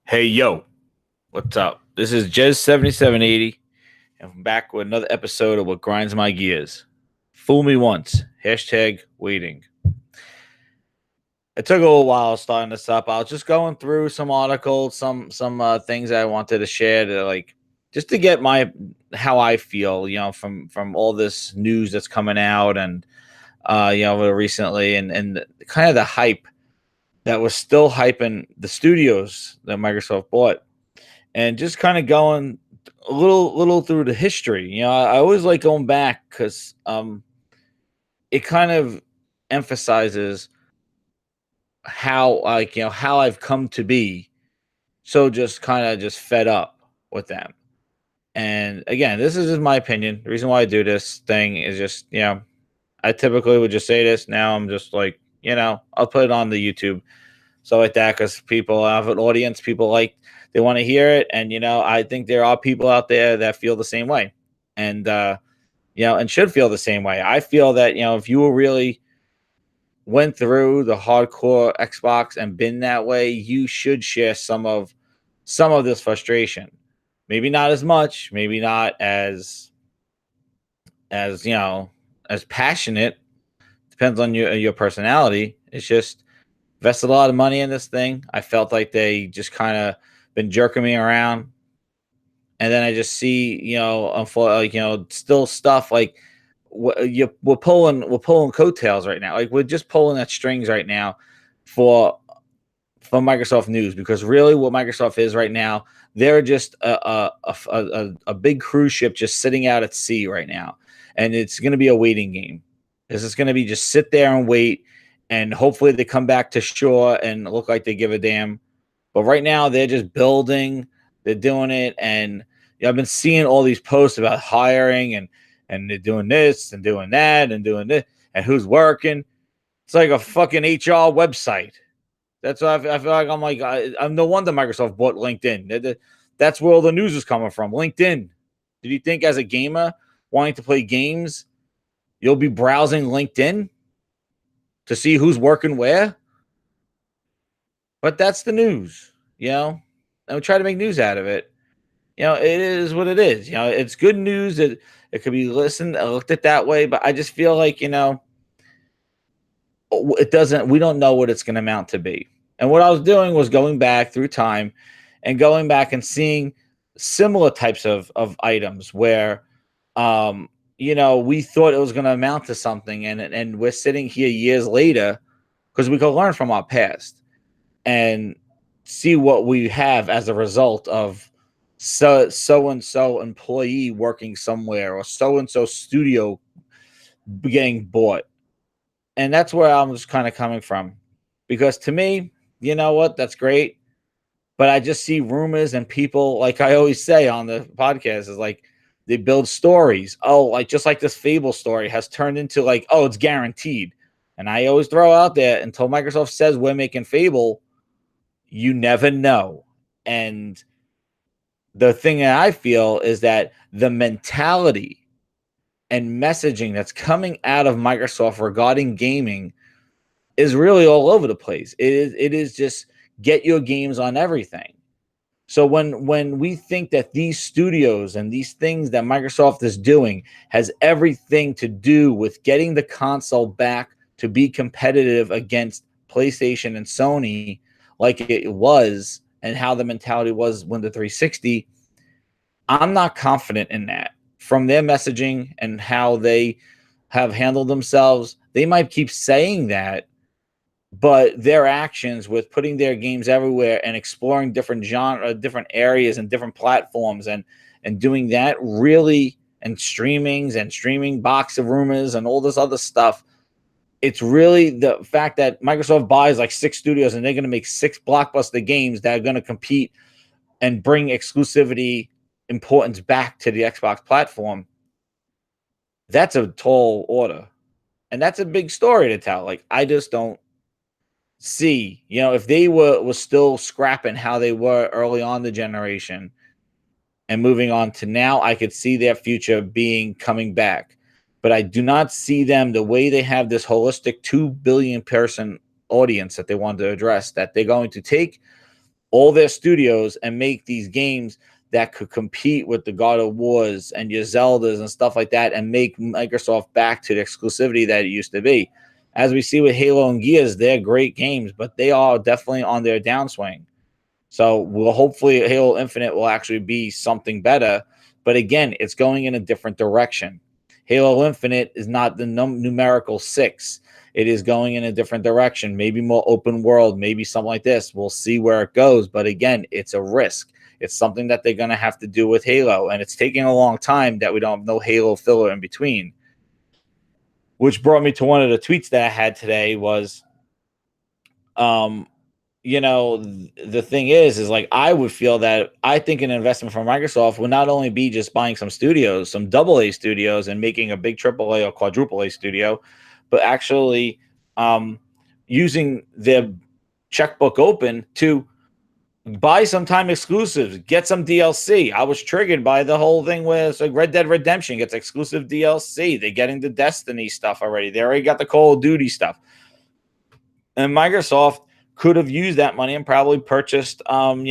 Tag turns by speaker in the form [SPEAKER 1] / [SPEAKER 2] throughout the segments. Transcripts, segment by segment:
[SPEAKER 1] Hey yo, what's up? This is Jez7780, and I'm back with another episode of What Grinds My Gears. Fool me once. Hashtag waiting. It took a little while starting this up. I was just going through some articles, some things I wanted to share to just to get my how I feel, from all this news that's coming out and recently and kind of the hype that was still hyping the studios that Microsoft bought and just kind of going a little through the history. I always like going back because it kind of emphasizes how how I've come to be so just kind of just fed up with them. And again, this is just my opinion. The reason why I do this thing is just I typically would just say this. Now I'm just like I'll put it on the YouTube stuff like that because people have an audience. People they want to hear it, and I think there are people out there that feel the same way, and and should feel the same way. I feel that if you really went through the hardcore Xbox and been that way, you should share some of this frustration. Maybe not as much, maybe not as as passionate. Depends on your personality. It's just invested a lot of money in this thing. I felt like they just kind of been jerking me around, and then I just see still stuff like we're pulling coattails right now. Like we're just pulling at strings right now for Microsoft News, because really what Microsoft is right now, they're just a big cruise ship just sitting out at sea right now, and it's going to be a waiting game. This is going to be just sit there and wait, and hopefully they come back to shore and look like they give a damn. But right now they're just building, they're doing it, and I've been seeing all these posts about hiring and they're doing this and doing that and doing this and who's working. It's like a fucking HR website. That's why I feel like I'm no wonder Microsoft bought LinkedIn. That's where all the news is coming from. LinkedIn. Did you think as a gamer wanting to play games, you'll be browsing LinkedIn to see who's working where? But that's the news, and we try to make news out of it. It is what it is. It's good news that it could be looked at that way, but I just feel like, it doesn't, we don't know what it's going to amount to be. And what I was doing was going back through time and going back and seeing similar types of items where, we thought it was going to amount to something. And we're sitting here years later because we could learn from our past and see what we have as a result of so and so employee working somewhere or so and so studio getting bought. And that's where I'm just kind of coming from, because to me, you know what, that's great, but I just see rumors and people, like I always say on the podcast, is like they build stories. Oh, like just like this Fable story has turned into like, oh, it's guaranteed. And I always throw out there, until Microsoft says we're making Fable, you never know. And the thing that I feel is that the mentality and messaging that's coming out of Microsoft regarding gaming is really all over the place. It is just get your games on everything. So when we think that these studios and these things that Microsoft is doing has everything to do with getting the console back to be competitive against PlayStation and Sony, like it was, and how the mentality was when the 360, I'm not confident in that. From their messaging and how they have handled themselves, they might keep saying that, but their actions with putting their games everywhere and exploring different genre, different areas and different platforms, and doing that really, and streaming box of rumors and all this other stuff, it's really the fact that Microsoft buys like 6 studios and they're going to make 6 blockbuster games that are going to compete and bring exclusivity importance back to the Xbox platform. That's a tall order, and that's a big story to tell. Like, I just don't see, if they were still scrapping how they were early on the generation and moving on to now, I could see their future being coming back. But I do not see them the way they have this holistic 2 billion person audience that they want to address, that they're going to take all their studios and make these games that could compete with the God of Wars and your Zeldas and stuff like that, and make Microsoft back to the exclusivity that it used to be. As we see with Halo and Gears, they're great games, but they are definitely on their downswing. So we'll hopefully Halo Infinite will actually be something better. But again, it's going in a different direction. Halo Infinite is not the numerical 6. It is going in a different direction, maybe more open world, maybe something like this. We'll see where it goes. But again, it's a risk. It's something that they're going to have to do with Halo. And it's taking a long time that we don't have no Halo filler in between. Which brought me to one of the tweets that I had today was, the thing is like, I would feel that I think an investment from Microsoft would not only be just buying some studios, some AA studios, and making a big AAA or quadruple A studio, but actually using their checkbook open to buy some time exclusives, get some DLC. I was triggered by the whole thing with Red Dead Redemption gets exclusive DLC. They're getting the Destiny stuff already. They already got the Call of Duty stuff. And Microsoft could have used that money and probably purchased, some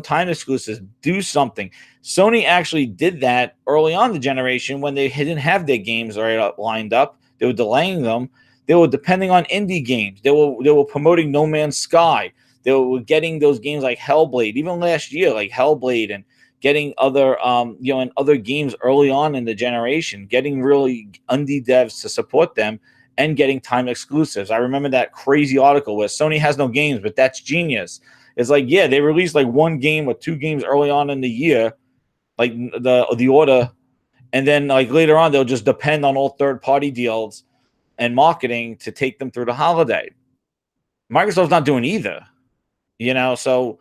[SPEAKER 1] time exclusives, do something. Sony actually did that early on the generation when they didn't have their games lined up. They were delaying them. They were depending on indie games. They were promoting No Man's Sky. They were getting those games like Hellblade, even last year, like Hellblade, and getting other, and other games early on in the generation, getting really indie devs to support them and getting time exclusives. I remember that crazy article where Sony has no games, but that's genius. It's like, yeah, they released like one game or two games early on in the year, like the order, and then like later on they'll just depend on all third-party deals and marketing to take them through the holiday. Microsoft's not doing either, so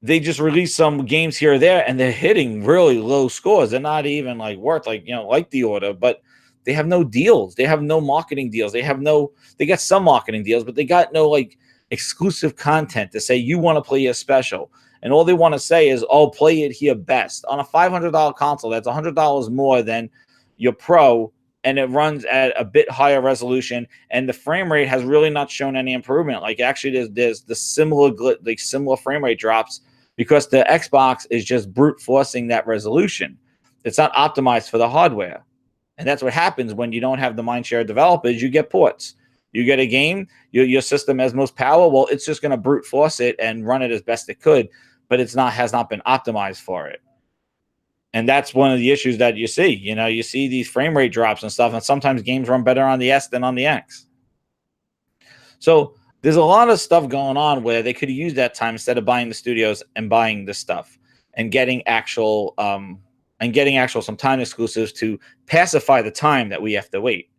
[SPEAKER 1] they just release some games here or there, and they're hitting really low scores. They're not even like worth like the order, but they have no deals. They have no marketing deals. They got some marketing deals, but they got no like exclusive content to say you want to play a special. And all they want to say is, oh, play it here best. On a $500 console, that's $100 more than your Pro, and it runs at a bit higher resolution, and the frame rate has really not shown any improvement. Like actually there's the similar frame rate drops because the Xbox is just brute forcing that resolution. It's not optimized for the hardware. And that's what happens when you don't have the mindshare of developers. You get ports. You get a game, your system has most power. Well, it's just going to brute force it and run it as best it could, but has not been optimized for it. And that's one of the issues that you see. You see these frame rate drops and stuff, and sometimes games run better on the S than on the X. So there's a lot of stuff going on where they could use that time instead of buying the studios and buying the stuff and getting actual some time exclusives to pacify the time that we have to wait.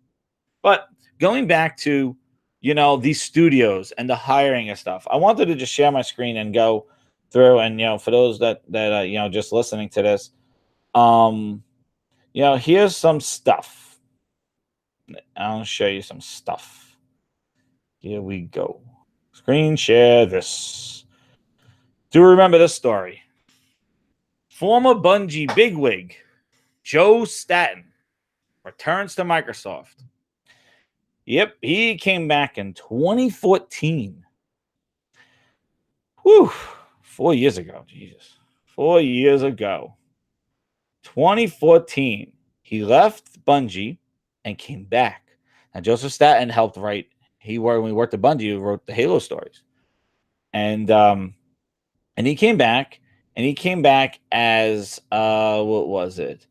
[SPEAKER 1] But going back to, these studios and the hiring and stuff, I wanted to just share my screen and go through. And, for those that just listening to this, here's some stuff. I'll show you some stuff. Here we go. Screen share this. Do you remember this story? Former Bungie bigwig Joe Staten returns to Microsoft. Yep, he came back in 2014. Whew, 4 years ago. Jesus. 4 years ago. 2014. He left Bungie and came back. Now, Joseph Staten helped write. When we worked at Bungie, he wrote the Halo stories. And he came back. And he came back as, what was it?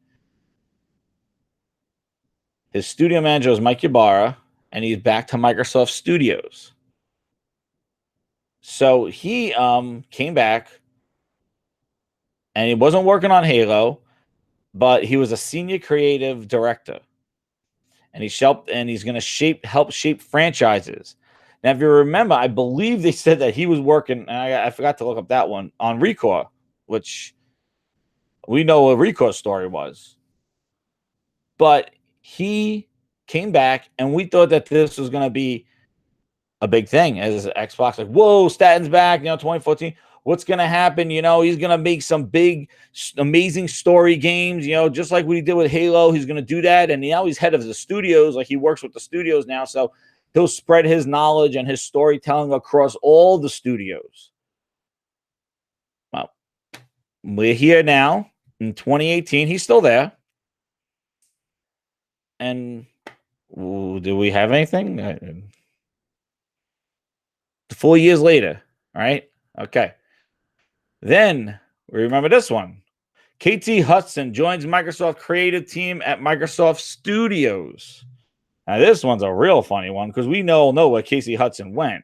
[SPEAKER 1] His studio manager was Mike Ybarra, and he's back to Microsoft Studios. So he came back, and he wasn't working on Halo, but he was a senior creative director, and he's going to help shape franchises. Now, if you remember, I believe they said that he was working, and I forgot to look up that one, on Recore, which we know what Recore's story was. But he came back, and we thought that this was going to be a big thing as Xbox. Like, whoa, Staten's back, 2014. What's going to happen? He's going to make some big, amazing story games, just like what he did with Halo. He's going to do that. And now he's head of the studios. Like, he works with the studios now. So he'll spread his knowledge and his storytelling across all the studios. we're here now in 2018. He's still there. And do we have anything? 4 years later, right? Okay. Then we remember this one. KT Hudson joins Microsoft creative team at Microsoft Studios. Now, this one's a real funny one because we know where Casey Hudson went.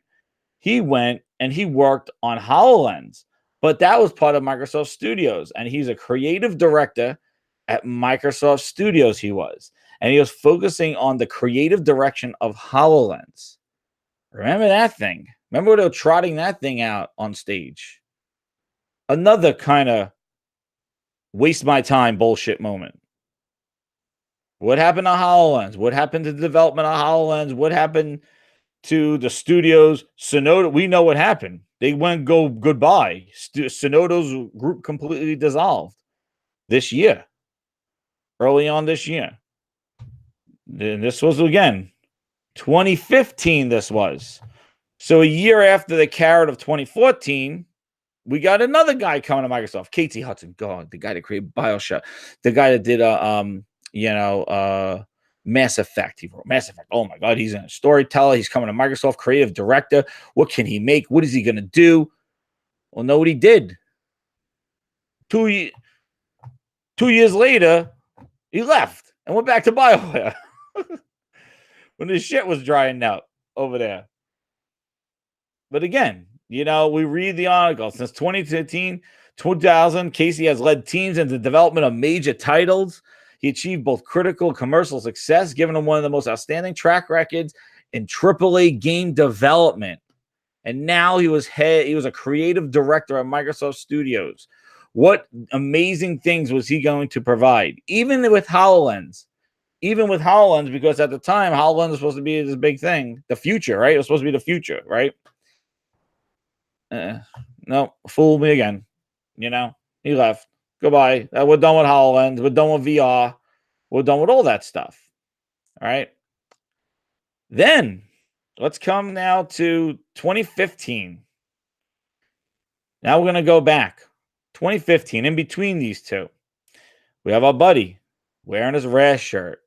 [SPEAKER 1] He went and he worked on HoloLens, but that was part of Microsoft Studios. And he's a creative director at Microsoft Studios, he was. And he was focusing on the creative direction of HoloLens. Remember that thing? Remember when they were trotting that thing out on stage? Another kind of waste my time bullshit moment. What happened to HoloLens? What happened to the development of HoloLens? What happened to the studios? Sonoda, we know what happened. They went goodbye. Sonoda's group completely dissolved this year, early on this year. And this was, again, 2015 this was. So a year after the carrot of 2014, we got another guy coming to Microsoft, KT Hudson. God, the guy that created BioShock, the guy that did Mass Effect. He wrote Mass Effect. Oh my God, he's a storyteller. He's coming to Microsoft, creative director. What can he make? What is he gonna do? Well, know what he did. 2 years later, he left and went back to BioWare when his shit was drying out over there. But again, we read the article. Since 2000, Casey has led teams in the development of major titles. He achieved both critical and commercial success, giving him one of the most outstanding track records in AAA game development. And now he was a creative director at Microsoft Studios. What amazing things was he going to provide? Even with HoloLens, because at the time, HoloLens was supposed to be this big thing, the future, right? It was supposed to be the future, right? No, fooled me again. He left. Goodbye. We're done with HoloLens. We're done with VR. We're done with all that stuff. All right. Then let's come now to 2015. Now we're going to go back. 2015, in between these two, we have our buddy wearing his Rash shirt.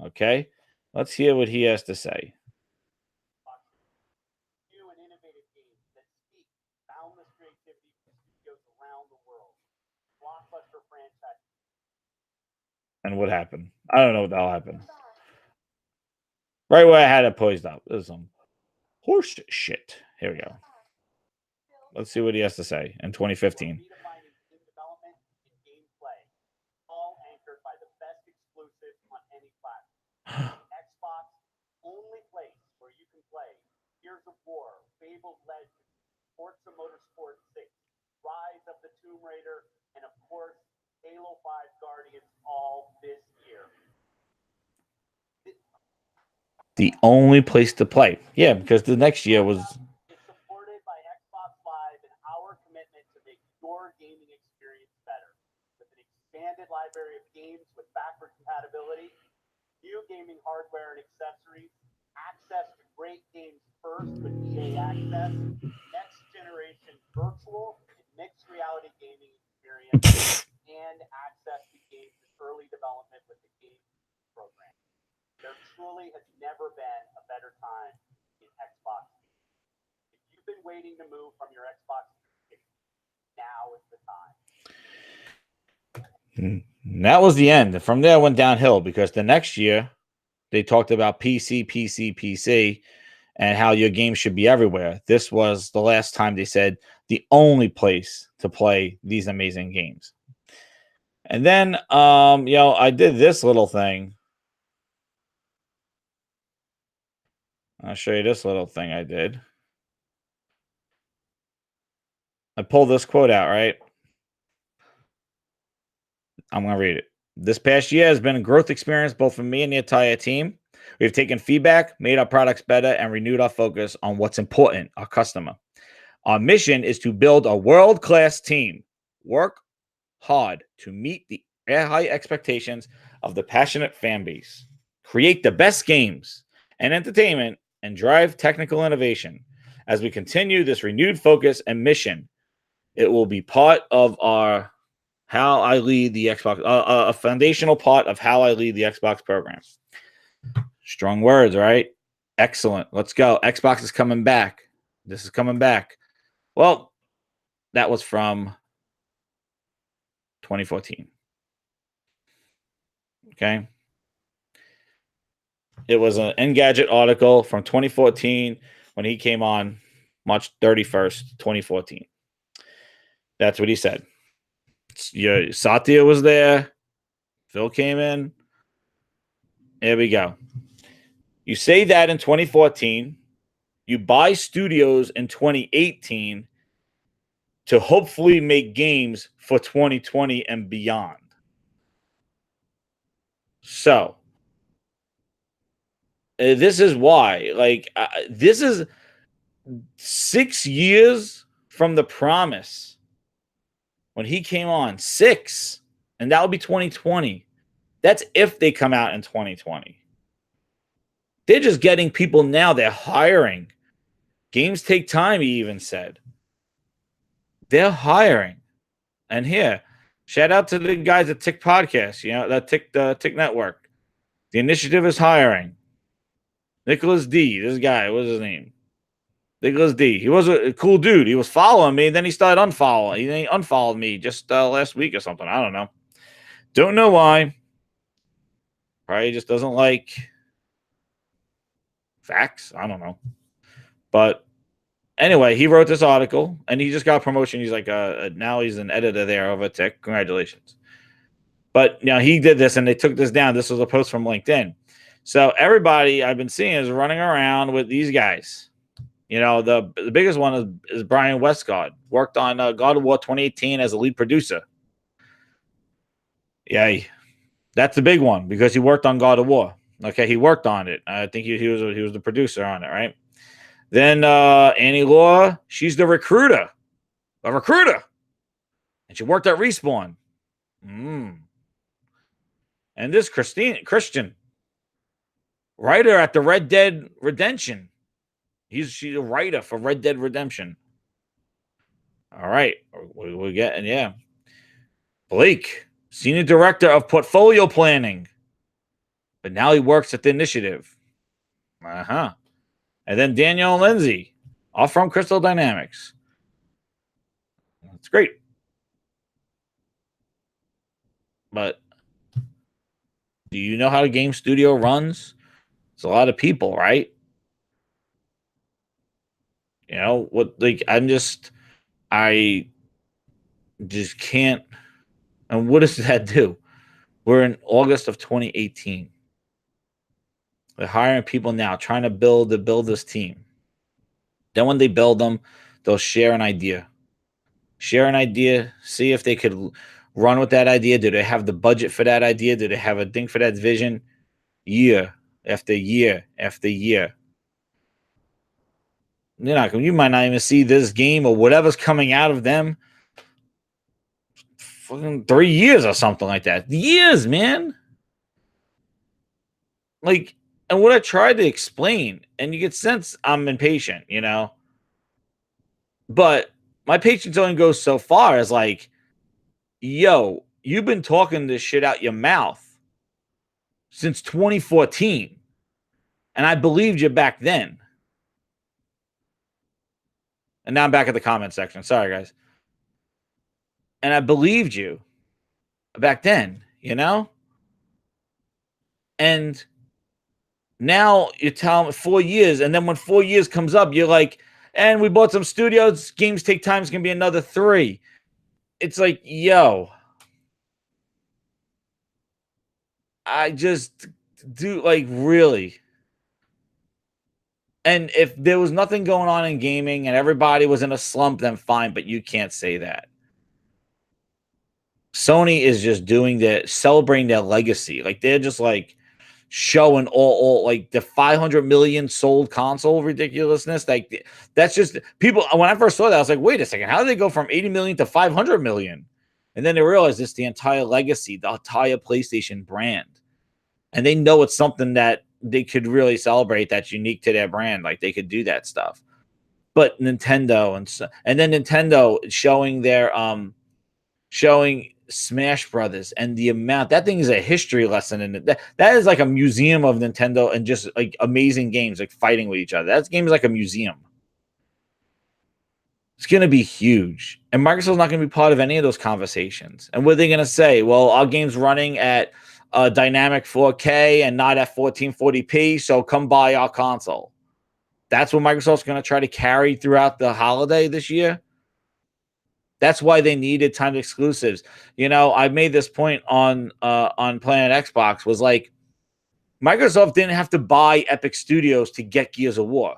[SPEAKER 1] Okay. Let's hear what he has to say. And what happened? I don't know what the hell happened. Right where I had it poised up. There's some horse shit. Here we go. Let's see what he has to say in 2015. Xbox, only place where you can play Gears of War, Fable Legends, Forza Motorsport 6, Rise of the Tomb Raider, and of course, Halo 5 Guardians all this year. The only place to play. Yeah, because the next year was... It's supported by Xbox Live and our commitment to make your gaming experience better. With an expanded library of games with backward compatibility, new gaming hardware and accessories, access to great games first with EA Access, next generation virtual and mixed reality gaming experience, and access to games in early development with the game program. There truly has never been a better time in Xbox. If you've been waiting to move from your Xbox, now is the time. And that was the end. From there, it went downhill because the next year they talked about PC, and how your game should be everywhere. This was the last time they said the only place to play these amazing games. And then, I did this little thing. I'll show you this little thing I did. I pulled this quote out, right? I'm going to read it. This past year has been a growth experience both for me and the entire team. We've taken feedback, made our products better, and renewed our focus on what's important, our customer. Our mission is to build a world-class team. Work hard to meet the high expectations of the passionate fan base. Create the best games and entertainment and drive technical innovation. As we continue this renewed focus and mission, it will be part of our How I lead the Xbox, a foundational part of how I lead the Xbox program. Strong words, right? Excellent. Let's go. Xbox is coming back. This is coming back. Well, that was from 2014. Okay. It was an Engadget article from 2014 when he came on March 31st, 2014. That's what he said. Yeah, Satya was there. Phil came in. There we go. You say that in 2014. You buy studios in 2018 to hopefully make games for 2020 and beyond. So, this is why. This is 6 years from the promise when he came on. 6. And that would be 2020. That's if they come out in 2020. They're just getting people now. They're hiring. Games take time, he even said. They're hiring. And here, shout out to the guys at Tick Podcast, the Tick Network. The initiative is hiring. Nicholas D, this guy, what's his name? Nicholas D. He was a cool dude. He was following me, then he started unfollowing. He unfollowed me just last week or something. I don't know. Don't know why. Probably just doesn't like facts. I don't know. But anyway, he wrote this article and he just got promotion. He's like, now he's an editor there over at Tech. Congratulations. But he did this and they took this down. This was a post from LinkedIn. So everybody I've been seeing is running around with these guys. The biggest one is Brian Westgard. Worked on God of War 2018 as a lead producer. Yeah, that's the big one because he worked on God of War. Okay, he worked on it. I think he was the producer on it, right? Then Annie Law, she's the recruiter. A recruiter. And she worked at Respawn. And this Christian, writer at the Red Dead Redemption. She's a writer for Red Dead Redemption. All right. We're getting, yeah. Blake, senior director of portfolio planning. But now he works at the initiative. And then Danielle and Lindsay, all from Crystal Dynamics. That's great. But do you know how a game studio runs? It's a lot of people, right? I just can't. And what does that do? We're in August of 2018. They're hiring people now, trying to build this team. Then when they build them, they'll share an idea. See if they could run with that idea. Do they have the budget for that idea? Do they have a thing for that vision? Year after year after year. You might not even see this game or whatever's coming out of them fucking 3 years or something like that. Years, man. And what I tried to explain, and you get sense I'm impatient, but my patience only goes so far as yo, you've been talking this shit out your mouth since 2014. And I believed you back then. And now I'm back at the comment section. Sorry, guys. And I believed you back then, And now you tell them 4 years. And then when 4 years comes up, you're like, and we bought some studios. Games take time. It's going to be another 3. It's like, yo. I just do, really. And if there was nothing going on in gaming and everybody was in a slump, then fine, but you can't say that. Sony is just celebrating their legacy. They're just showing all the 500 million sold console ridiculousness. That's just people. When I first saw that, I was like, wait a second, how did they go from 80 million to 500 million? And then they realized it's the entire legacy, the entire PlayStation brand. And they know it's something that they could really celebrate that's unique to their brand. They could do that stuff. But Nintendo and then Nintendo showing Smash Brothers and the amount that thing is a history lesson in it. That is like a museum of Nintendo and just like amazing games like fighting with each other. That game is like a museum. It's going to be huge. And Microsoft's not going to be part of any of those conversations. And what are they going to say? Well, our game's running at dynamic 4K and not at 1440p, so come buy our console. That's what Microsoft's going to try to carry throughout the holiday this year. That's why they needed timed exclusives. You know, I made this point on Planet Xbox was like, Microsoft didn't have to buy Epic Studios to get Gears of War.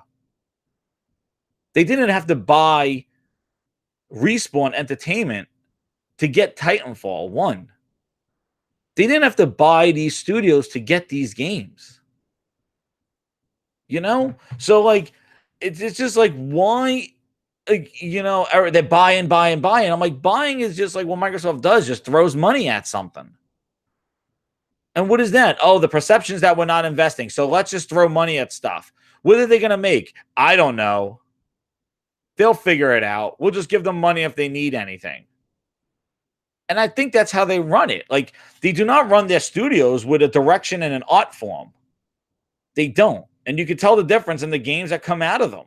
[SPEAKER 1] They didn't have to buy Respawn Entertainment to get Titanfall 1. They didn't have to buy these studios to get these games. You know? So, like, it's just like, why? Like, you know, they're buying. I'm like, buying is just like what Microsoft does, just throws money at something. And what is that? Oh, the perception is that we're not investing. So let's just throw money at stuff. What are they going to make? I don't know. They'll figure it out. We'll just give them money if they need anything. And I think that's how they run it. Like, they do not run their studios with a direction and an art form. They don't. And you can tell the difference in the games that come out of them.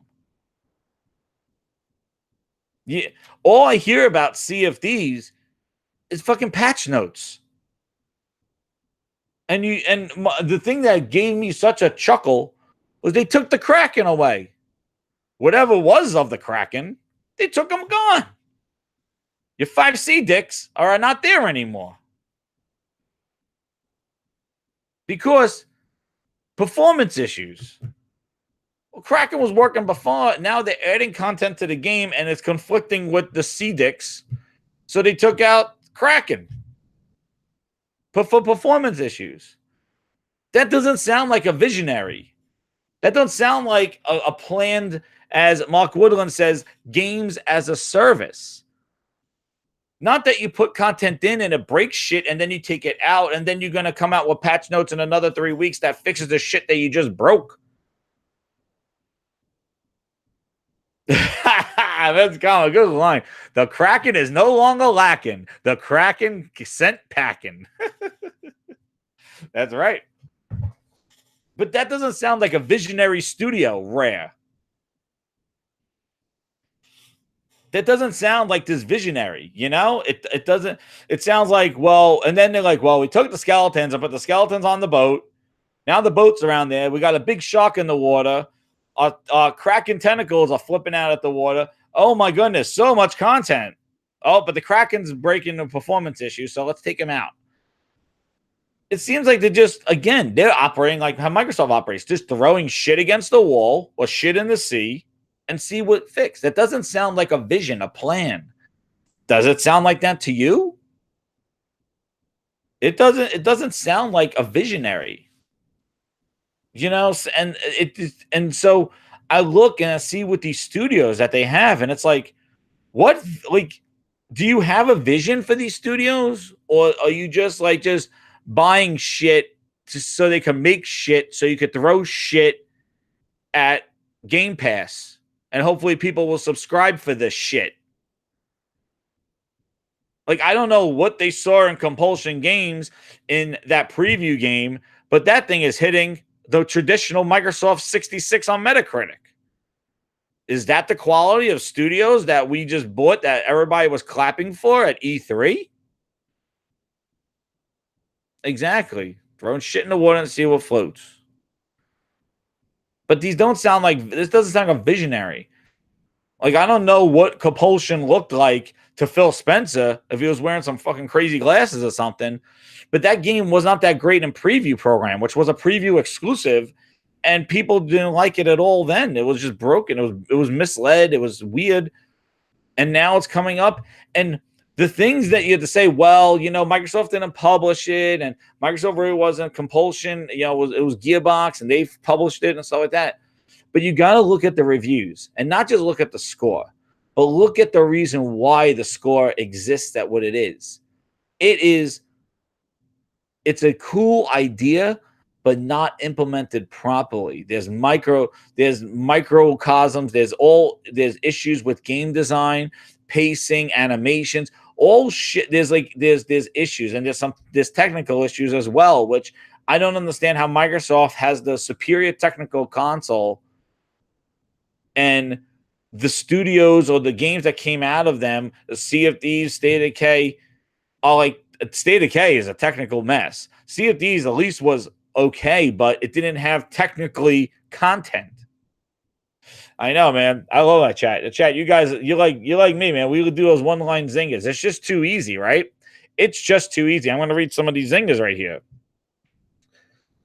[SPEAKER 1] Yeah, all I hear about CFDs is fucking patch notes. And the thing that gave me such a chuckle was they took the Kraken away. Whatever was of the Kraken, they took them gone. Your 5C dicks are not there anymore. Because performance issues. Well, Kraken was working before. Now they're adding content to the game and it's conflicting with the C-Dicks. So they took out Kraken. But for performance issues. That doesn't sound like a visionary. That doesn't sound like a planned, as Mark Woodland says, games as a service. Not that you put content in and it breaks shit and then you take it out and then you're going to come out with patch notes in another 3 weeks that fixes the shit that you just broke. That's kind of a good line. The Kraken is no longer lacking. The Kraken sent packing. That's right. But that doesn't sound like a visionary studio, Rare. That doesn't sound like this visionary, you know? It doesn't. It sounds like, well, and then they're like, well, we took the skeletons and put the skeletons on the boat. Now the boat's around there. We got a big shark in the water. Our Kraken tentacles are flipping out at the water. Oh my goodness, so much content. Oh, but the Kraken's breaking the performance issue, so let's take him out. It seems like they're operating like how Microsoft operates, just throwing shit against the wall or shit in the sea and see what fixes. That doesn't sound like a vision, a plan. Does it sound like that to you? It doesn't sound like a visionary. You know, and so I look and I see what these studios that they have, and it's like, what, like, do you have a vision for these studios, or are you just buying shit so they can make shit so you could throw shit at Game Pass and hopefully people will subscribe for this shit? Like, I don't know what they saw in Compulsion Games in that preview game, but that thing is hitting the traditional Microsoft 66 on Metacritic. Is that the quality of studios that we just bought that everybody was clapping for at E3? Exactly. Throwing shit in the water and see what floats. But this doesn't sound like a visionary. Like, I don't know what Compulsion looked like to Phil Spencer if he was wearing some fucking crazy glasses or something. But that game was not that great in preview program, which was a preview exclusive, and people didn't like it at all then. It was just broken. It was misled. It was weird. And now it's coming up. And the things that you had to say, well, you know, Microsoft didn't publish it, and Microsoft really wasn't Compulsion. You know, it was Gearbox, and they've published it and stuff like that. But you got to look at the reviews and not just look at the score, but look at the reason why the score exists at what it is. It's a cool idea, but not implemented properly. There's microcosms. There's issues with game design, pacing, animations. all shit. There's issues, and there's technical issues as well, which I don't understand how Microsoft has the superior technical console, and the studios or the games that came out of them, the Sea of Thieves, State of Decay, are like, State of Decay is a technical mess. Sea of Thieves at least was okay, but it didn't have technically content. I know, man. I love that chat. The chat, you guys, you like me, man. We would do those one-line zingers. It's just too easy, right? It's just too easy. I'm going to read some of these zingers right here.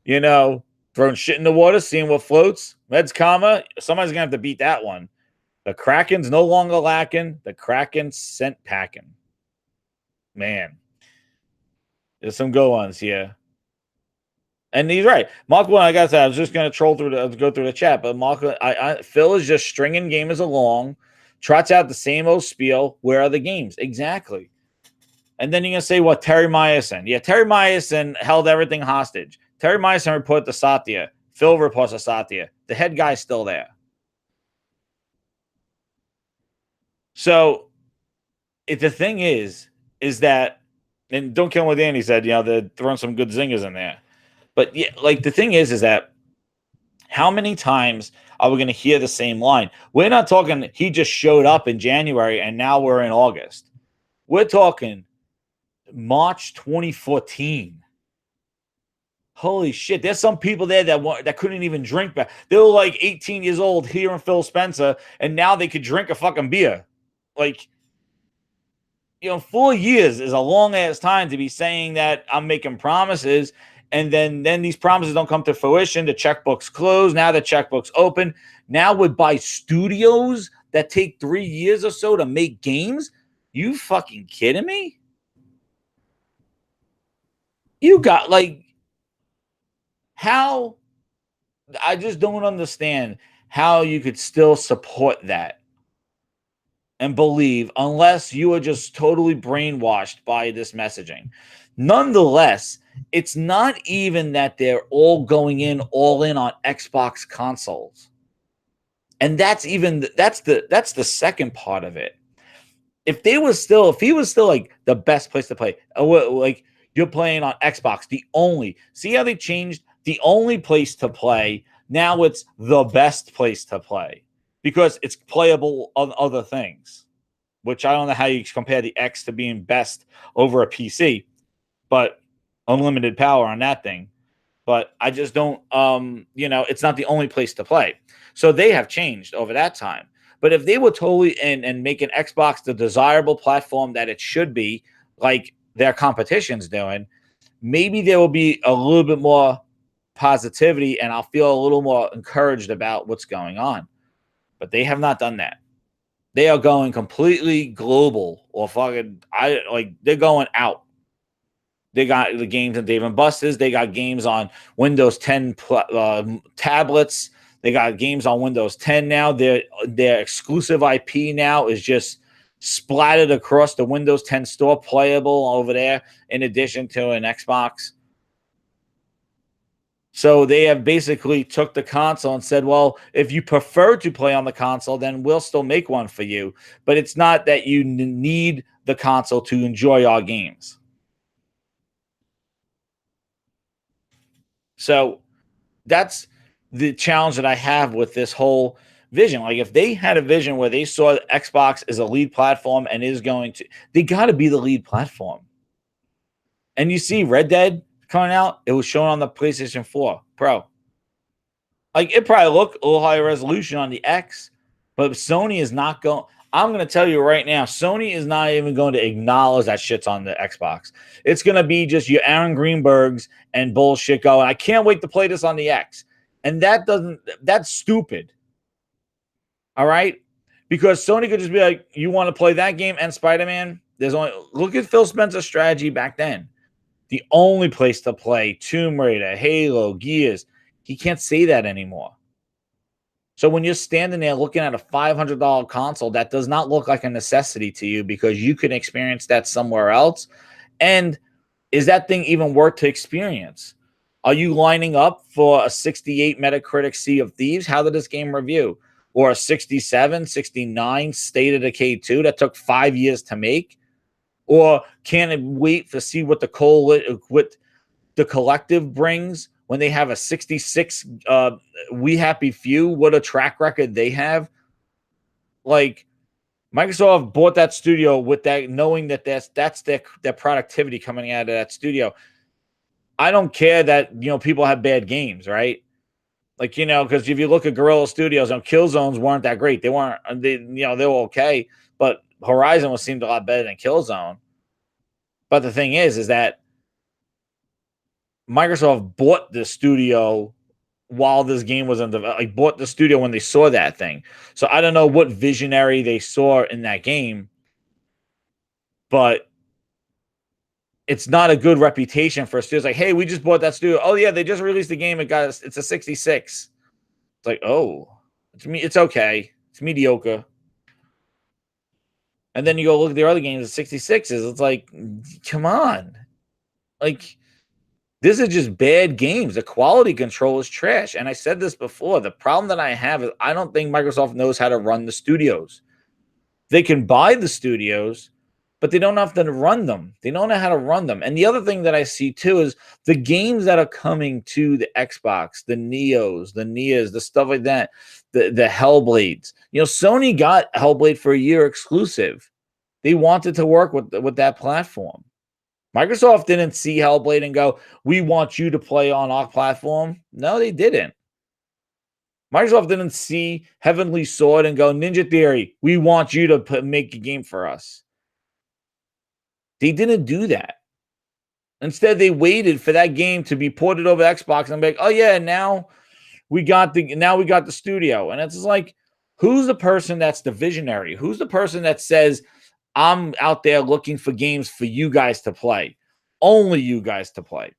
[SPEAKER 1] You know, throwing shit in the water, seeing what floats. Meds, comma. Somebody's going to have to beat that one. The Kraken's no longer lacking. The Kraken sent packing. Man. There's some good ones here. And he's right. Mark, like I said, I was just going to go through the chat, but Mark, Phil is just stringing gamers along, trots out the same old spiel. Where are the games? Exactly. And then you're going to say, what, Terry Myerson? Yeah, Terry Myerson held everything hostage. Terry Myerson reported to Satya. Phil reports to Satya. The head guy's still there. So the thing is that, and don't kill him with Andy said, they're throwing some good zingers in there. But yeah, like the thing is that how many times are we going to hear the same line? We're not talking he just showed up in January and now we're in August. We're talking March 2014. Holy shit. There's some people there that couldn't even drink back. They were like 18 years old here in Phil Spencer, and now they could drink a fucking beer. Like, 4 years is a long ass time to be saying that I'm making promises, and then these promises don't come to fruition. The checkbook's closed. Now the checkbook's open. Now we're by studios that take 3 years or so to make games. You fucking kidding me? You got how? I just don't understand how you could still support that and believe, unless you are just totally brainwashed by this messaging. Nonetheless, it's not even that they're all in on Xbox consoles. And that's the second part of it. If he was still like the best place to play, like you're playing on Xbox, see how they changed the only place to play. Now it's the best place to play because it's playable on other things, which I don't know how you compare the X to being best over a PC, but unlimited power on that thing. But I just don't, it's not the only place to play. So they have changed over that time. But if they were totally and making Xbox the desirable platform that it should be, like their competition's doing, maybe there will be a little bit more positivity and I'll feel a little more encouraged about what's going on. But they have not done that. They are going completely global, or they're going out. They got the games on Dave and Buster's. They got games on Windows 10 tablets. They got games on Windows 10 now. Their exclusive IP now is just splattered across the Windows 10 store, playable over there, in addition to an Xbox. So they have basically took the console and said, well, if you prefer to play on the console, then we'll still make one for you. But it's not that you need the console to enjoy our games. So that's the challenge that I have with this whole vision. Like, if they had a vision where they saw Xbox as a lead platform and they got to be the lead platform. And you see Red Dead coming out, it was shown on the PlayStation 4 Pro. Like, it probably looked a little higher resolution on the X, but Sony is not going. I'm going to tell you right now, Sony is not even going to acknowledge that shit's on the Xbox. It's going to be just your Aaron Greenbergs and bullshit going, I can't wait to play this on the X. And that's stupid. All right? Because Sony could just be like, you want to play that game and Spider-Man? Look at Phil Spencer's strategy back then. The only place to play Tomb Raider, Halo, Gears. He can't say that anymore. So when you're standing there looking at a $500 console, that does not look like a necessity to you because you can experience that somewhere else. And is that thing even worth to experience? Are you lining up for a 68 Metacritic Sea of Thieves? How did this game review? Or a 67, 69 State of Decay 2 that took 5 years to make? Or can't wait to see what what the collective brings when they have a 66 We Happy Few, what a track record they have. Like, Microsoft bought that studio with that, knowing that that's their productivity coming out of that studio. I don't care that, people have bad games, right? Like, because if you look at Guerrilla Studios, Killzones weren't that great. They weren't, they were okay, but Horizon seemed a lot better than Killzone. But the thing is that Microsoft bought the studio while this game was in development. Like, bought the studio when they saw that thing. So I don't know what visionary they saw in that game, but it's not a good reputation for a studio. It's like, hey, we just bought that studio. Oh yeah, they just released the game. It's a 66. It's like, oh, it's okay. It's mediocre. And then you go look at their other games, the 66s. It's like, come on. Like, this is just bad games. The quality control is trash. And I said this before. The problem that I have is I don't think Microsoft knows how to run the studios. They can buy the studios, but they don't have to run them. They don't know how to run them. And the other thing that I see too is the games that are coming to the Xbox, the Neos, the Nias, the stuff like that, the Hellblades. Sony got Hellblade for a year exclusive. They wanted to work with that platform. Microsoft didn't see Hellblade and go, we want you to play on our platform. No, they didn't. Microsoft didn't see Heavenly Sword and go, Ninja Theory, we want you to make a game for us. They didn't do that. Instead, they waited for that game to be ported over to Xbox and be like, oh yeah, now we got the studio. And it's like, who's the person that's the visionary? Who's the person that says, I'm out there looking for games for you guys to play, only you guys to play?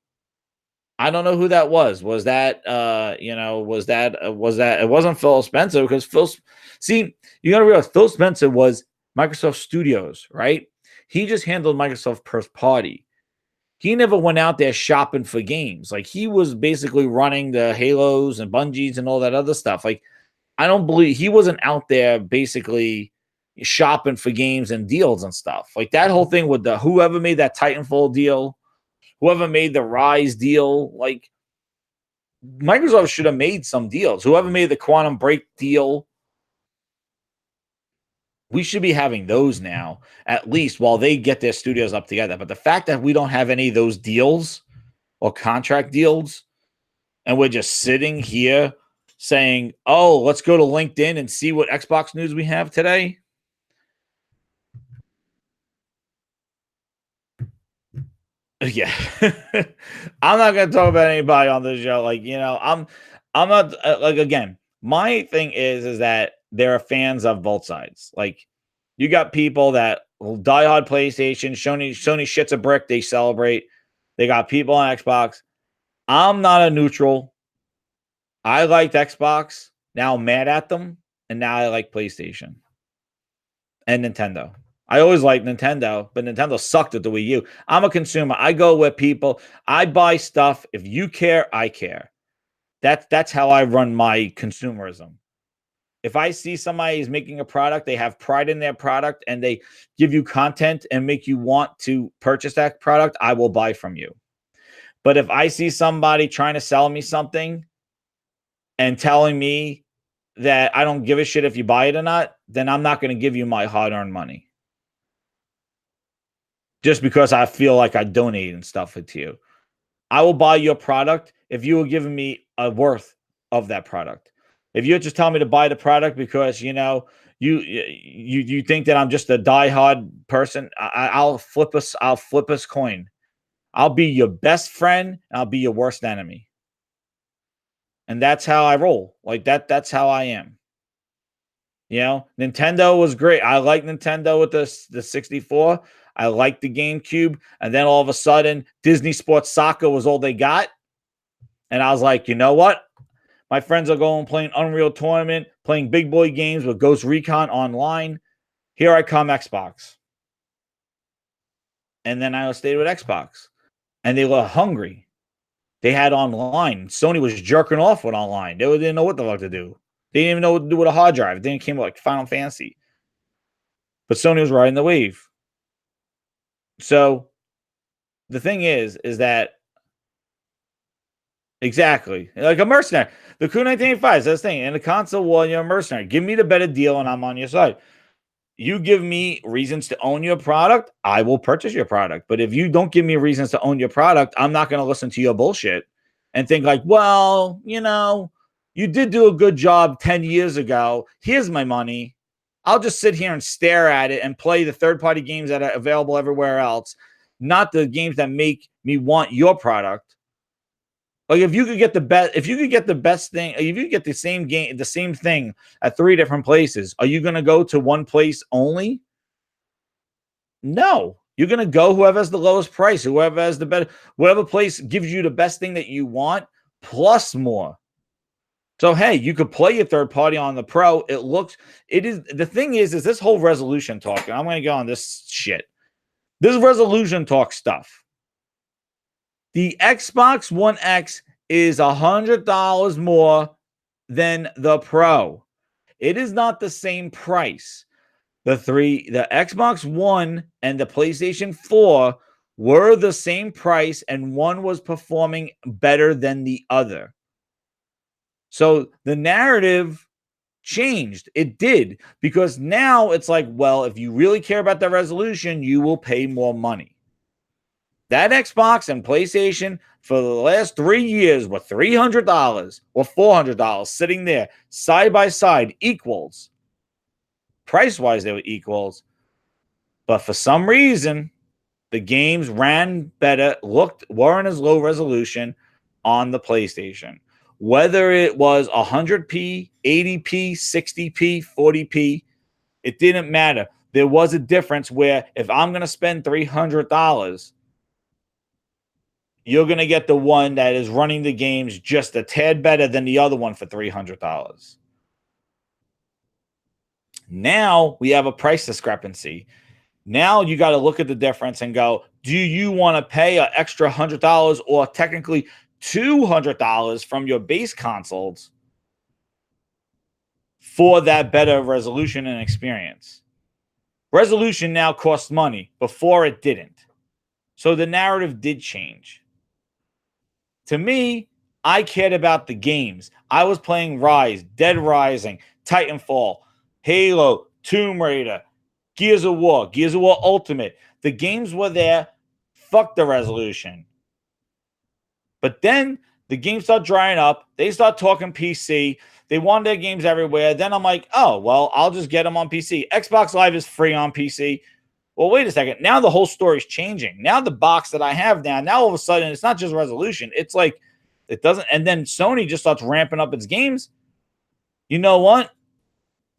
[SPEAKER 1] I don't know who that was. Was that it wasn't Phil Spencer, because you got to realize Phil Spencer was Microsoft Studios, right? He just handled Microsoft first party. He never went out there shopping for games. Like, he was basically running the Halos and Bungies and all that other stuff. Like, I don't believe he wasn't out there basically shopping for games and deals and stuff. Like, that whole thing with whoever made that Titanfall deal, whoever made the Rise deal, like, Microsoft should have made some deals. Whoever made the Quantum Break deal, we should be having those now, at least while they get their studios up together. But the fact that we don't have any of those deals or contract deals, and we're just sitting here saying, oh, let's go to LinkedIn and see what Xbox news we have today. Yeah. I'm not going to talk about anybody on this show. Like, I'm not like, again, my thing is that there are fans of both sides. Like, you got people that will die hard PlayStation, Sony shits a brick, they celebrate. They got people on Xbox. I'm not a neutral. I liked Xbox. Now I'm mad at them. And now I like PlayStation and Nintendo. I always liked Nintendo, but Nintendo sucked at the Wii U. I'm a consumer. I go with people. I buy stuff. If you care, I care. That's how I run my consumerism. If I see somebody is making a product, they have pride in their product, and they give you content and make you want to purchase that product, I will buy from you. But if I see somebody trying to sell me something and telling me that I don't give a shit if you buy it or not, then I'm not going to give you my hard-earned money. Just because I feel like I donated and stuff to you. I will buy your product if you were giving me a worth of that product. If you're just telling me to buy the product because, you think that I'm just a diehard person, I'll flip us coin. I'll be your best friend, and I'll be your worst enemy. And that's how I roll. Like, that's how I am. Nintendo was great. I like Nintendo with the 64. I like the GameCube. And then all of a sudden, Disney Sports Soccer was all they got. And I was like, you know what? My friends are going playing Unreal Tournament, playing big boy games with Ghost Recon Online. Here I come, Xbox. And then I stayed with Xbox. And they were hungry. They had online. Sony was jerking off with online. They didn't know what the fuck to do. They didn't even know what to do with a hard drive. Then it came like Final Fantasy. But Sony was riding the wave. So the thing is that exactly like a mercenary. The Crew 1985 is this thing. In the console war, you're a mercenary. Give me the better deal, and I'm on your side. You give me reasons to own your product, I will purchase your product. But if you don't give me reasons to own your product, I'm not going to listen to your bullshit and think like, well, you did do a good job 10 years ago. Here's my money. I'll just sit here and stare at it and play the third-party games that are available everywhere else, not the games that make me want your product. Like if you could get the best, if you could get the best thing, if you could get the same game, the same thing at 3 different places, are you going to go to one place only? No. You're going to go whoever has the lowest price, whoever has the better, whatever place gives you the best thing that you want, plus more. So hey, you could play your third party on the Pro. It is the thing is this whole resolution talk. And I'm going to go on this shit. This resolution talk stuff. The Xbox One X is $100 more than the Pro. It is not the same price. The Xbox One and the PlayStation 4 were the same price, and one was performing better than the other. So the narrative changed. It did, because now it's like, well, if you really care about the resolution, you will pay more money. That Xbox and PlayStation for the last 3 years were $300 or $400 sitting there side by side, equals. Price-wise, they were equals. But for some reason, the games ran better, weren't as low resolution on the PlayStation. Whether it was 100p, 80p, 60p, 40p, it didn't matter. There was a difference where if I'm going to spend $300, you're going to get the one that is running the games just a tad better than the other one for $300. Now we have a price discrepancy. Now you got to look at the difference and go, do you want to pay an extra $100 or technically $200 from your base consoles for that better resolution and experience? Resolution now costs money. Before it didn't. So the narrative did change. To me, I cared about the games. I was playing Rise, Dead Rising, Titanfall, Halo, Tomb Raider, Gears of War Ultimate. The games were there. Fuck the resolution. But then the games start drying up. They start talking PC. They want their games everywhere. Then I'm like, oh, well, I'll just get them on PC. Xbox Live is free on PC. Well, wait a second. Now the whole story's changing. Now the box that I have now all of a sudden, it's not just resolution. It's like, it doesn't. And then Sony just starts ramping up its games. You know what?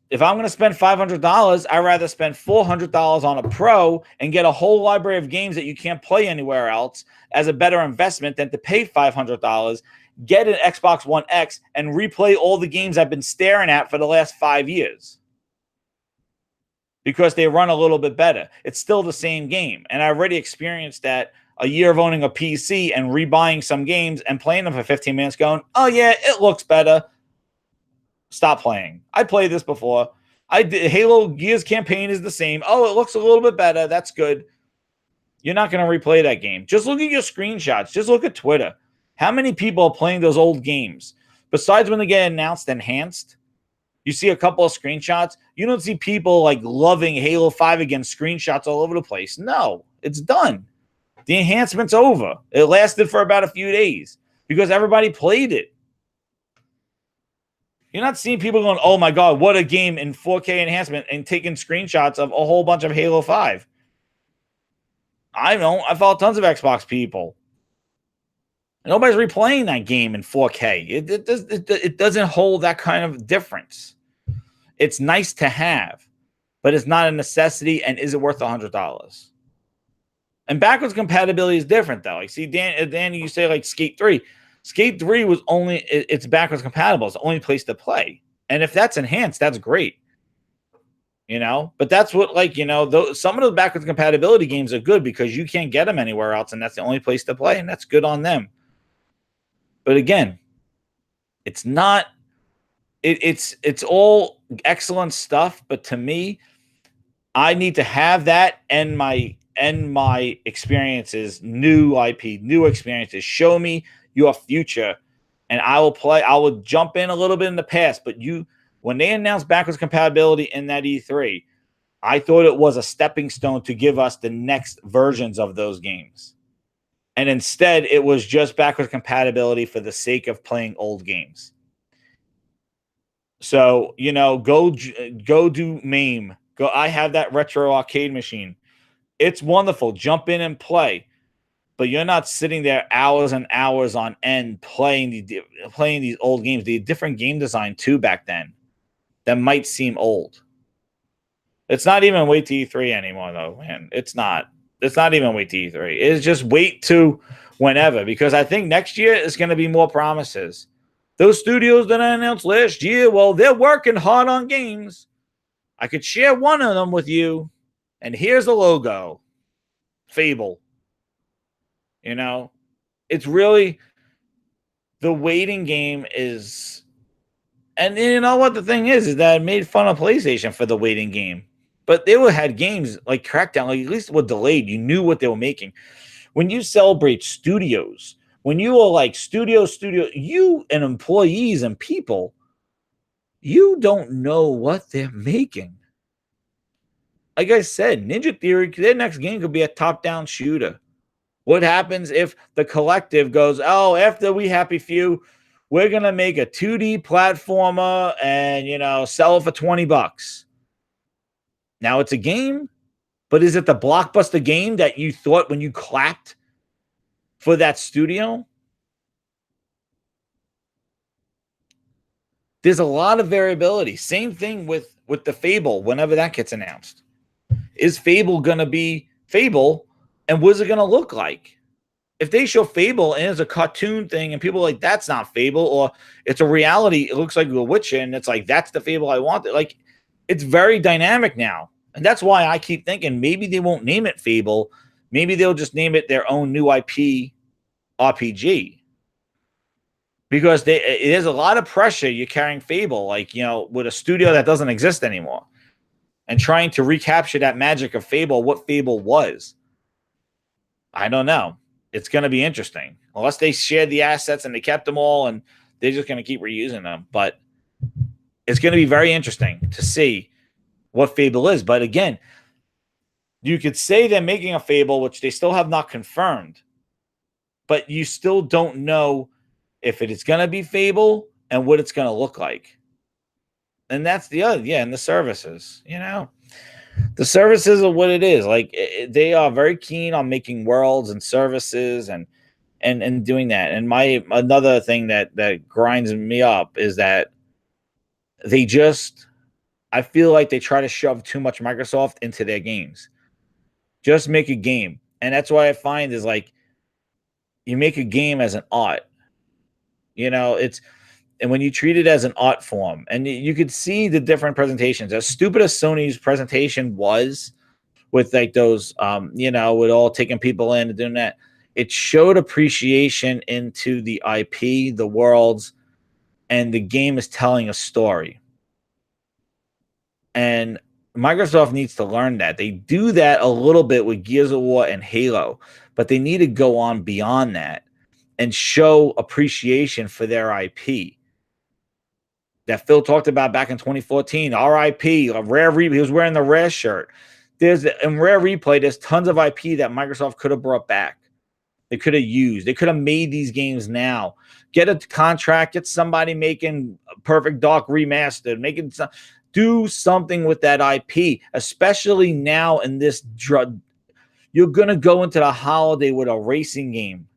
[SPEAKER 1] If I'm going to spend $500, I'd rather spend $400 on a Pro and get a whole library of games that you can't play anywhere else as a better investment than to pay $500, get an Xbox One X, and replay all the games I've been staring at for the last 5 years. Because they run a little bit better. It's still the same game. And I already experienced that a year of owning a PC and rebuying some games and playing them for 15 minutes going, oh yeah, it looks better. Stop playing. I played this before. Halo Gears campaign is the same. Oh, it looks a little bit better. That's good. You're not going to replay that game. Just look at your screenshots. Just look at Twitter. How many people are playing those old games? Besides when they get announced enhanced, you see a couple of screenshots. You don't see people like loving Halo 5 again, screenshots all over the place. No, it's done. The enhancement's over. It lasted for about a few days because everybody played it. You're not seeing people going, oh my God, what a game in 4K enhancement and taking screenshots of a whole bunch of Halo 5. I know. I follow tons of Xbox people. Nobody's replaying that game in 4K. It doesn't hold that kind of difference. It's nice to have, but it's not a necessity. And is it worth $100? And backwards compatibility is different, though. Like, see, Danny, you say like Skate 3. Skate 3 was it's backwards compatible. It's the only place to play. And if that's enhanced, that's great. But that's what, some of the backwards compatibility games are good because you can't get them anywhere else. And that's the only place to play. And that's good on them. But again, it's not, it's all excellent stuff. But to me, I need to have that and my end my experiences, new IP, new experiences. Show me your future, and I will play. I will jump in a little bit in the past, but when they announced backwards compatibility in that E3, I thought it was a stepping stone to give us the next versions of those games. And instead, it was just backwards compatibility for the sake of playing old games. So, go do MAME. Go. I have that retro arcade machine. It's wonderful. Jump in and play. But you're not sitting there hours and hours on end playing these old games. The different game design too back then that might seem old. It's not even wait to E3 anymore, though, man. It's not. It's not even wait to E3. It's just wait to whenever, because I think next year is going to be more promises. Those studios that I announced last year, well, they're working hard on games. I could share one of them with you, and here's a logo. Fable. It's really the waiting game is, and you know what the thing is that it made fun of PlayStation for the waiting game. But they had games like Crackdown, like at least were delayed. You knew what they were making. When you celebrate studios, when you are like studio, you and employees and people, you don't know what they're making. Like I said, Ninja Theory, their next game could be a top-down shooter. What happens if the collective goes, oh, after we Happy Few, we're going to make a 2D platformer and, sell it for $20. Now it's a game, but is it the blockbuster game that you thought when you clapped for that studio? There's a lot of variability. Same thing with the Fable whenever that gets announced. Is Fable going to be Fable, and what's it going to look like? If they show Fable and it's a cartoon thing and people are like, that's not Fable, or it's a reality, it looks like The Witcher, and it's like, that's the Fable I want. Like, it's very dynamic now. And that's why I keep thinking maybe they won't name it Fable. Maybe they'll just name it their own new IP RPG. Because there's a lot of pressure you're carrying Fable, like, with a studio that doesn't exist anymore. And trying to recapture that magic of Fable, what Fable was. I don't know. It's going to be interesting. Unless they shared the assets and they kept them all and they're just going to keep reusing them. But it's going to be very interesting to see what Fable is. But again, you could say they're making a Fable, which they still have not confirmed. But you still don't know if it is going to be Fable and what it's going to look like. And that's the other, and the services, The services are what it is. Like, they are very keen on making worlds and services and doing that. And another thing that grinds me up is that I feel like they try to shove too much Microsoft into their games. Just make a game. And that's why I find is like, you make a game as an art. And when you treat it as an art form, and you could see the different presentations, as stupid as Sony's presentation was with like those, with all taking people in and doing that, it showed appreciation into the IP, the worlds, and the game is telling a story. And Microsoft needs to learn that. They do that a little bit with Gears of War and Halo, but they need to go on beyond that and show appreciation for their IP. That Phil talked about back in 2014, RIP, a Rare Replay. He was wearing the Rare shirt. In Rare Replay, there's tons of IP that Microsoft could have brought back. They could have used. They could have made these games now. Get a contract. Get somebody making Perfect Dark Remastered. Do something with that IP, especially now in this drug. You're going to go into the holiday with a racing game.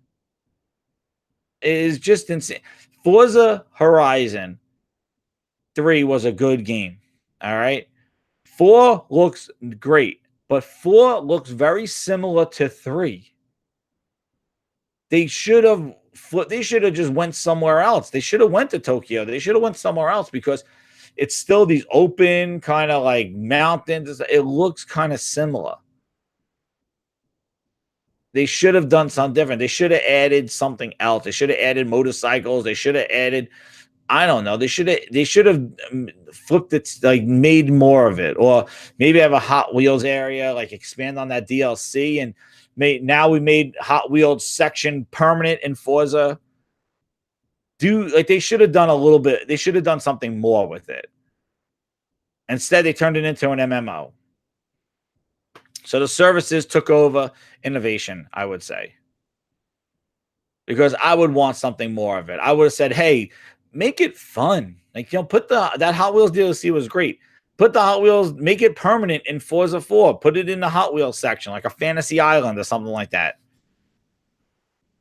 [SPEAKER 1] It is just insane. Forza Horizon 3 was a good game. All right. 4 looks great, but 4 looks very similar to 3. They should have just went somewhere else. They should have went to Tokyo. They should have went somewhere else, because it's still these open kind of like mountains. It looks kind of similar. They should have done something different. They should have added something else. They should have added motorcycles. They should have added I don't know. They should have flipped it, like made more of it, or maybe have a Hot Wheels area, like expand on that DLC, and now we made Hot Wheels section permanent in Forza. Do like they should have done a little bit. They should have done something more with it. Instead, they turned it into an MMO. So the services took over innovation, I would say, because I would want something more of it. I would have said, "Hey, make it fun. Like, put that Hot Wheels DLC was great. Put the Hot Wheels, make it permanent in Forza 4. Put it in the Hot Wheels section, like a Fantasy Island or something like that.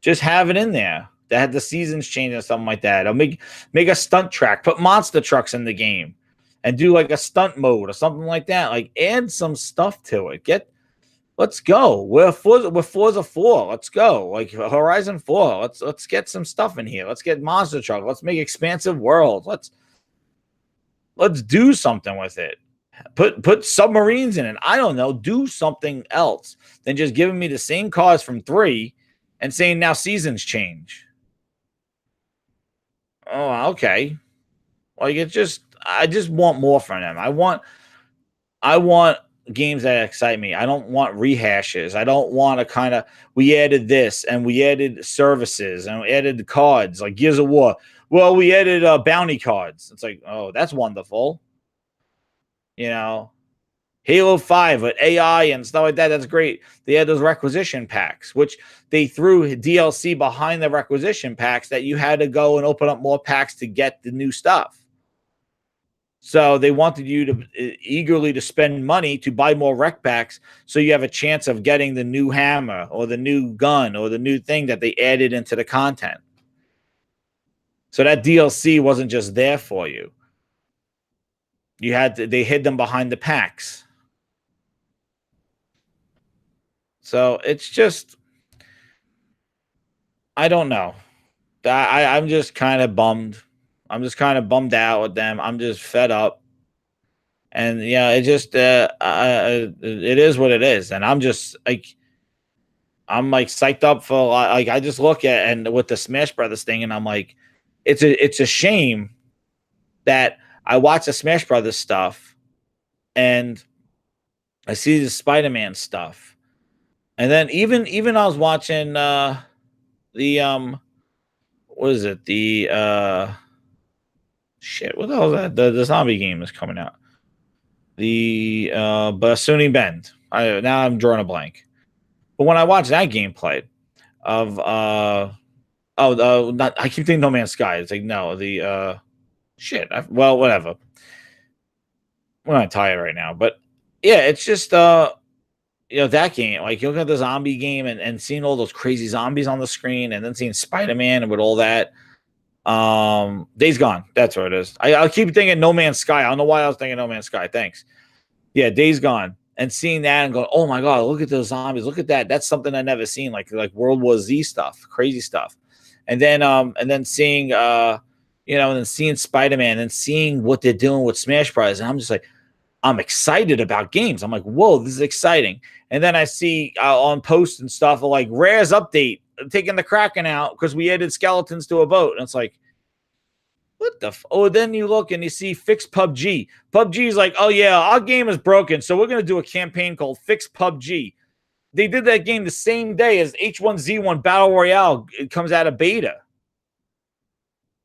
[SPEAKER 1] Just have it in there. That had the seasons change or something like that. Or make a stunt track. Put monster trucks in the game, and do like a stunt mode or something like that. Like, add some stuff to it. Let's go. We're Forza 4. Let's go. Like Horizon 4. Let's get some stuff in here. Let's get monster truck. Let's make expansive worlds. Let's do something with it. Put submarines in it. I don't know. Do something else than just giving me the same cars from 3 and saying now seasons change. Oh, okay. Like, I just want more from them. I want games that excite me. I don't want rehashes. I don't want to kind of, we added this and we added services and we added cards like Gears of War. Well, we added bounty cards. It's like, oh, that's wonderful. You know, Halo 5 with AI and stuff like that. That's great. They had those requisition packs, which they threw DLC behind the requisition packs that you had to go and open up more packs to get the new stuff. So they wanted you to eagerly to spend money to buy more rec packs, so you have a chance of getting the new hammer or the new gun or the new thing that they added into the content. So that DLC wasn't just there for you. They hid them behind the packs. So it's just, I don't know. I'm just kind of bummed. I'm just kind of bummed out with them. I'm just fed up. And yeah, it just it is what it is. And I'm just like, I'm like psyched up for a lot. Like, I just look at and with the Smash Brothers thing, and I'm like, it's a shame that I watch the Smash Brothers stuff and I see the Spider-Man stuff, and then even I was watching the what is it, the shit, what the hell is that, the zombie game is coming out, the Basuni Bend. Now I'm drawing a blank, but when I watched that gameplay of not, I keep thinking No Man's Sky. It's like, no, the shit. Well, whatever. We're not tired right now, but yeah, it's just that game. Like, you look at the zombie game and seeing all those crazy zombies on the screen, and then seeing Spider-Man and with all that. Days Gone. That's what it is. I keep thinking No Man's Sky. I don't know why I was thinking No Man's Sky. Thanks. Yeah, Days Gone. And seeing that and going, oh my god, look at those zombies. Look at that. That's something I never seen. Like World War Z stuff, crazy stuff. And then seeing and then seeing Spider-Man and seeing what they're doing with Smash Bros. And I'm just like, I'm excited about games. I'm like, whoa, this is exciting. And then I see on posts and stuff like Rare's update taking the Kraken out because we added skeletons to a boat. And it's like, what the then you look and you see Fix PUBG. PUBG is like, oh yeah, our game is broken, so we're gonna do a campaign called Fix PUBG. They did that game the same day as H1Z1 Battle Royale. It comes out of beta.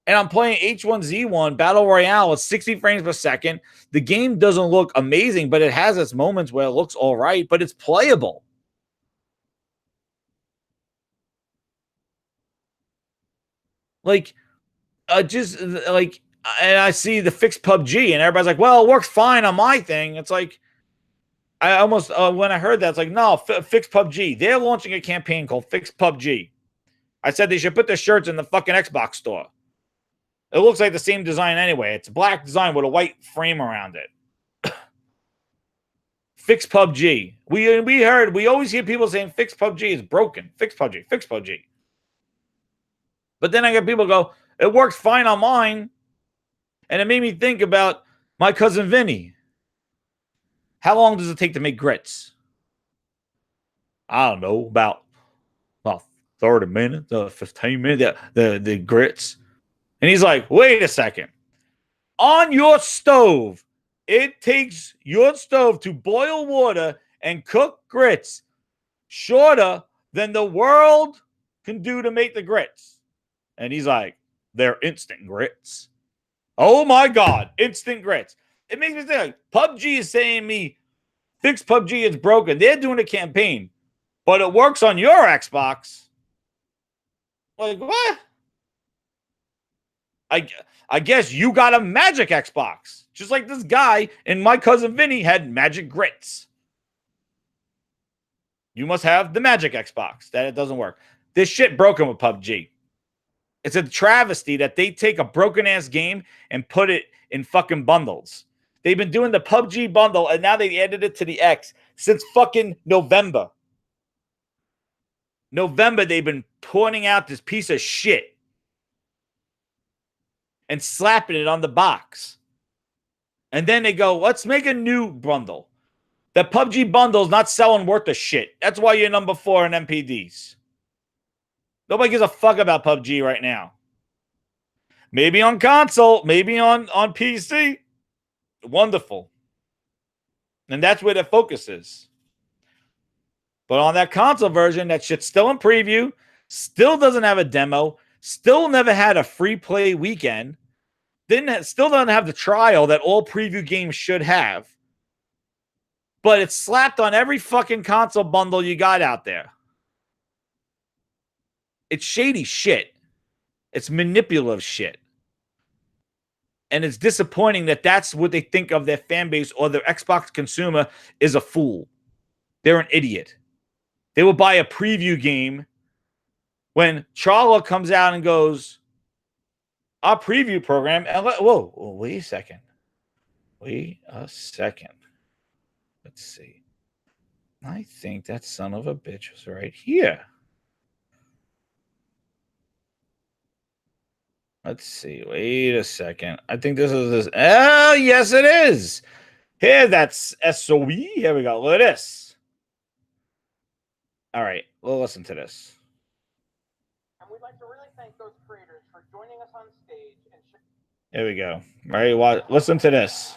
[SPEAKER 1] And I'm playing H1Z1 Battle Royale at 60 frames per second. The game doesn't look amazing, but it has its moments where it looks all right, but it's playable. Like, just like, and I see the Fix PUBG, and everybody's like, well, it works fine on my thing. It's like, I almost, when I heard that, it's like, no, Fix PUBG. They're launching a campaign called Fix PUBG. I said they should put their shirts in the fucking Xbox store. It looks like the same design anyway. It's a black design with a white frame around it. Fix PUBG. We always hear people saying Fix PUBG is broken. Fix PUBG. Fix PUBG. But then I get people go, it works fine on mine. And it made me think about my cousin Vinny. How long does it take to make grits? I don't know, about 30 minutes, 15 minutes. The grits. And he's like, wait a second. On your stove, it takes your stove to boil water and cook grits shorter than the world can do to make the grits. And he's like, they're instant grits. Oh my God, instant grits. It makes me think like PUBG is saying me, fix PUBG, it's broken. They're doing a campaign, but it works on your Xbox. Like, what? I guess you got a magic Xbox. Just like this guy and my cousin Vinny had magic grits. You must have the magic Xbox. That it doesn't work. This shit broken with PUBG. It's a travesty that they take a broken ass game and put it in fucking bundles. They've been doing the PUBG bundle and now they added it to the X since fucking November. November, they've been pointing out this piece of shit and slapping it on the box. And then they go, let's make a new bundle. The PUBG bundle is not selling worth a shit. That's why you're number 4 in MPDs. Nobody gives a fuck about PUBG right now. Maybe on console, maybe on PC. Wonderful. And that's where the focus is. But on that console version, that shit's still in preview, still doesn't have a demo, still never had a free play weekend, still doesn't have the trial that all preview games should have. But it's slapped on every fucking console bundle you got out there. It's shady shit. It's manipulative shit. And it's disappointing that that's what they think of their fan base or their Xbox consumer is a fool. They're an idiot. They will buy a preview game when Charla comes out and goes, our preview program. And whoa, wait a second. Wait a second. Let's see. I think that son of a bitch was right here. Let's see. Wait a second. I think this is this. Oh, yes, it is. Here, that's SOE. Here we go. Look at this. All right. We'll listen to this.
[SPEAKER 2] And we'd like to really thank those creators for joining us on stage.
[SPEAKER 1] Here we go. All right. Listen to this.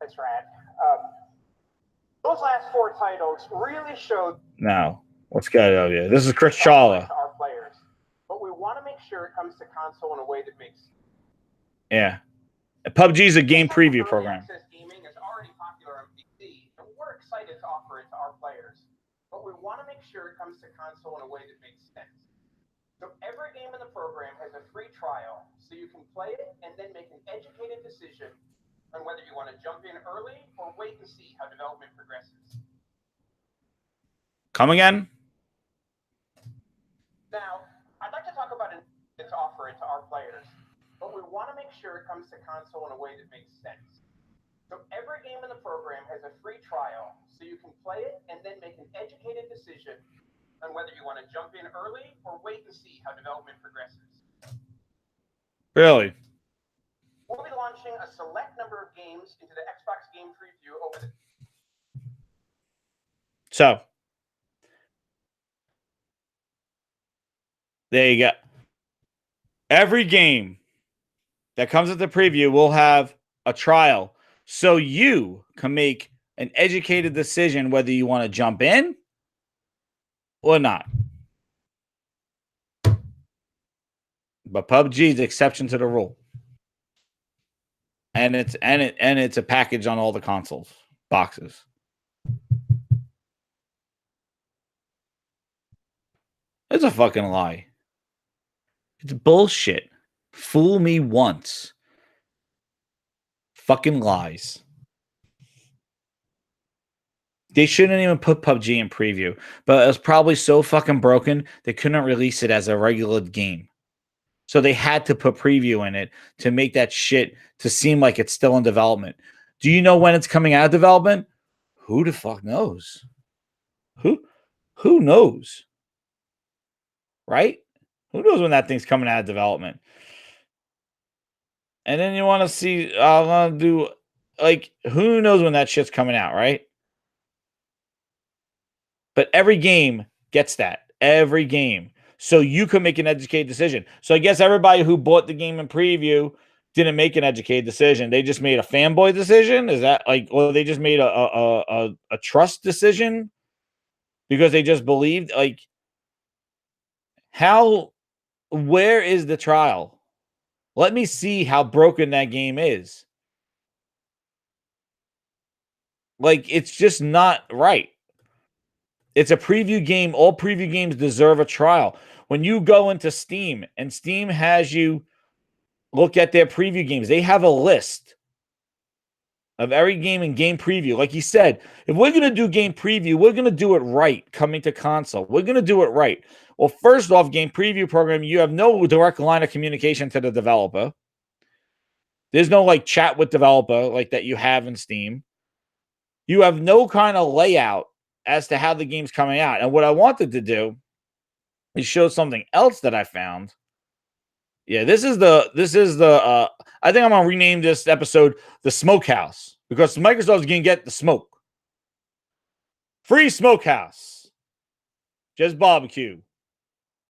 [SPEAKER 2] That's rad. Those last 4 titles really showed.
[SPEAKER 1] Now, let's get it over here. This is Chris Charla.
[SPEAKER 2] Our players, but we want to make sure it comes to console in a way that makes.
[SPEAKER 1] Yeah, PUBG is a game preview program.
[SPEAKER 2] Gaming is already popular on PC, and we're excited to offer it to our players, but we want to make sure it comes to console in a way that makes sense. So every game in the program has a free trial, so you can play it and then make an educated decision on whether you want to jump in early or wait and see how development progresses.
[SPEAKER 1] Come again?
[SPEAKER 2] Now, I'd like to talk about it to offer it to our players, but we want to make sure it comes to console in a way that makes sense. So every game in the program has a free trial, so you can play it and then make an educated decision on whether you want to jump in early or wait and see how development progresses.
[SPEAKER 1] Really?
[SPEAKER 2] We'll be launching a select number of games into the Xbox Game Preview over the...
[SPEAKER 1] So, there you go. Every game that comes at the preview will have a trial, so you can make an educated decision whether you want to jump in or not. But PUBG is the exception to the rule. And it's a package on all the consoles boxes. It's a fucking lie. It's bullshit. Fool me once. Fucking lies. They shouldn't even put PUBG in preview, but it was probably so fucking broken they couldn't release it as a regular game. So they had to put preview in it to make that shit to seem like it's still in development. Do you know when it's coming out of development? Who the fuck knows? Who knows? Right? Who knows when that thing's coming out of development? And then you want to see, I want to do, like, who knows when that shit's coming out, right? But every game gets that. Every game. so you can make an educated decision. So I guess everybody who bought the game in preview didn't make an educated decision. They just made a fanboy decision. Is that like, or they just made a trust decision because they just believed? Like, how? Where is the trial? Let me see how broken that game is. Like, it's just not right. It's a preview game. All preview games deserve a trial. When you go into Steam and Steam has you look at their preview games, they have a list of every game in game preview. Like he said, if we're going to do game preview, we're going to do it right coming to console. We're going to do it right. Well, first off, game preview program, you have no direct line of communication to the developer. There's no like chat with developer like that you have in Steam. You have no kind of layout as to how the game's coming out. And what I wanted to do is show something else that I found. Yeah, this is the I think I'm gonna rename this episode the Smokehouse because Microsoft's gonna get the smoke. Free Smokehouse. Just barbecue.